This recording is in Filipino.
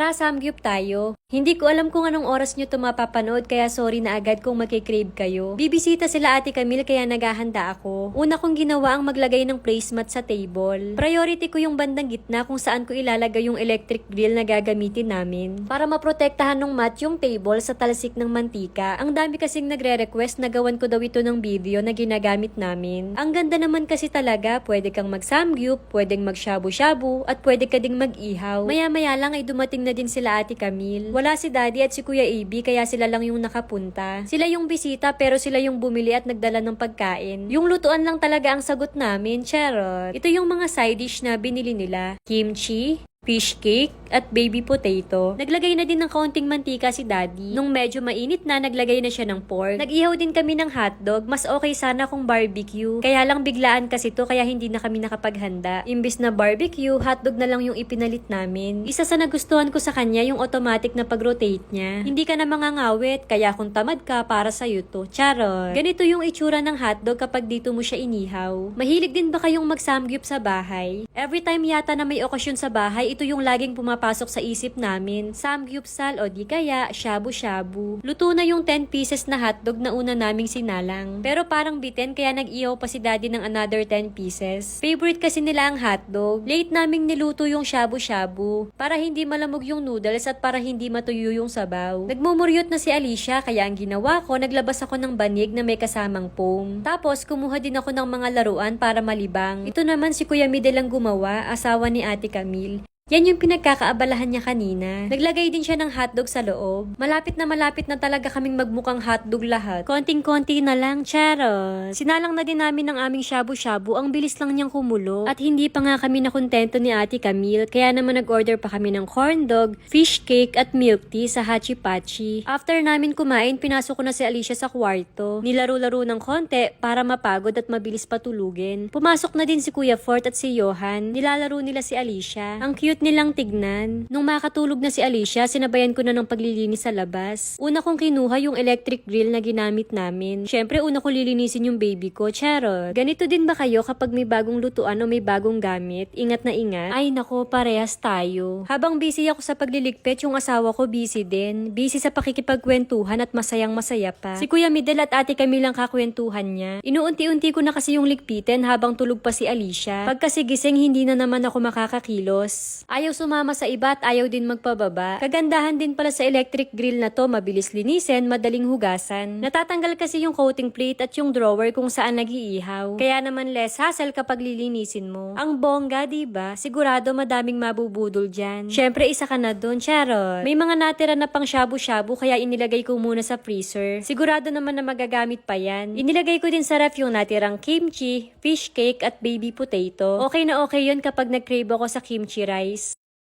Tara, samgyup tayo. Hindi ko alam kung anong oras nyo ito mapapanood kaya sorry na agad kung magkikrave kayo. Bibisita sila Ate Camille kaya naghahanda ako. Una kong ginawa ang maglagay ng placemat sa table. Priority ko yung bandang gitna kung saan ko ilalagay yung electric grill na gagamitin namin. Para maprotektahan ng mat yung table sa talsik ng mantika. Ang dami kasing nagre-request na gawan ko daw ito ng video na ginagamit namin. Ang ganda naman kasi talaga, pwede kang mag-samgyup, pwedeng mag-shabu-shabu, at pwede ka ding mag-ihaw. Maya-maya lang ay dumating na din sila Ate Camille. Wala si Daddy at si Kuya AB kaya sila lang yung nakapunta. Sila yung bisita pero sila yung bumili at nagdala ng pagkain. Yung lutuan lang talaga ang sagot namin, charot. Ito yung mga side dish na binili nila. Kimchi, fish cake, at baby potato. Naglagay na din ng kaunting mantika si Daddy. Nung medyo mainit na, naglagay na siya ng pork. Nag-ihaw din kami ng hotdog. Mas okay sana kung barbecue. Kaya lang biglaan kasi to kaya hindi na kami nakapaghanda. Imbis na barbecue, hotdog na lang yung ipinalit namin. Isa sa nagustuhan ko sa kanya yung automatic na pag-rotate niya. Hindi ka na mangangawit, kaya kung tamad ka, para sa'yo to. Charot. Ganito yung itsura ng hotdog kapag dito mo siya inihaw. Mahilig din ba kayong mag-samgyup sa bahay? Every time yata na may okasyon sa bahay, ito yung laging pumapasok sa isip namin. Samgyupsal o di kaya shabu-shabu. Luto na yung 10 pieces na hotdog na una naming sinalang. Pero parang bitin kaya nag-ihaw pa si Daddy ng another 10 pieces. Favorite kasi nila ang hotdog. Late naming niluto yung shabu-shabu para hindi malamog yung noodles at para hindi matuyo yung sabaw. Nagmumuryot na si Alicia kaya ang ginawa ko, naglabas ako ng banig na may kasamang foam. Tapos kumuha din ako ng mga laruan para malibang. Ito naman si Kuya Midel ang gumawa, asawa ni Ate Camille. Yan yung pinagkakaabalahan niya kanina. Naglagay din siya ng hotdog sa loob. Malapit na talaga kaming magmukhang hotdog lahat. Konting-konti na lang, charot. Sinalang na din namin ng aming shabu-shabu. Ang bilis lang niyang kumulo. At hindi pa nga kami nakontento ni Ate Camille. Kaya naman nag-order pa kami ng corn dog, fish cake at milk tea sa Hachi Pachi. After namin kumain, pinasok ko na si Alicia sa kwarto. Nilaro-laro ng konti para mapagod at mabilis patulugin. Pumasok na din si Kuya Fort at si Johan. Nilalaro nila si Alicia. Ang cute nilang tignan. Nung makatulog na si Alicia, sinabayan ko na ng paglilinis sa labas. Una kong kinuha yung electric grill na ginamit namin. Syempre, una ko lilinisin yung baby ko. Charot. Ganito din ba kayo kapag may bagong lutuan o may bagong gamit? Ingat na ingat. Ay nako, parehas tayo. Habang busy ako sa pagliligpit, yung asawa ko busy din. Busy sa pakikipagkwentuhan at masayang masaya pa. Si Kuya Midel at Ate Camille ang kakwentuhan niya. Inuunti-unti ko na kasi yung ligpitin habang tulog pa si Alicia. Pagkasigising, hindi na naman ako makakakilos. Ayaw sumama sa iba at ayaw din magpababa. Kagandahan din pala sa electric grill na to, mabilis linisin, madaling hugasan. Natatanggal kasi yung coating plate at yung drawer kung saan nag-iihaw. Kaya naman less hassle kapag lilinisin mo. Ang bongga, diba? Sigurado madaming mabubudol dyan. Syempre, isa ka na dun, charot. May mga natira na pang shabu-shabu kaya inilagay ko muna sa freezer. Sigurado naman na magagamit pa yan. Inilagay ko din sa ref yung natirang kimchi, fish cake at baby potato. Okay na okay yun kapag nag-crave ako sa kimchi rice.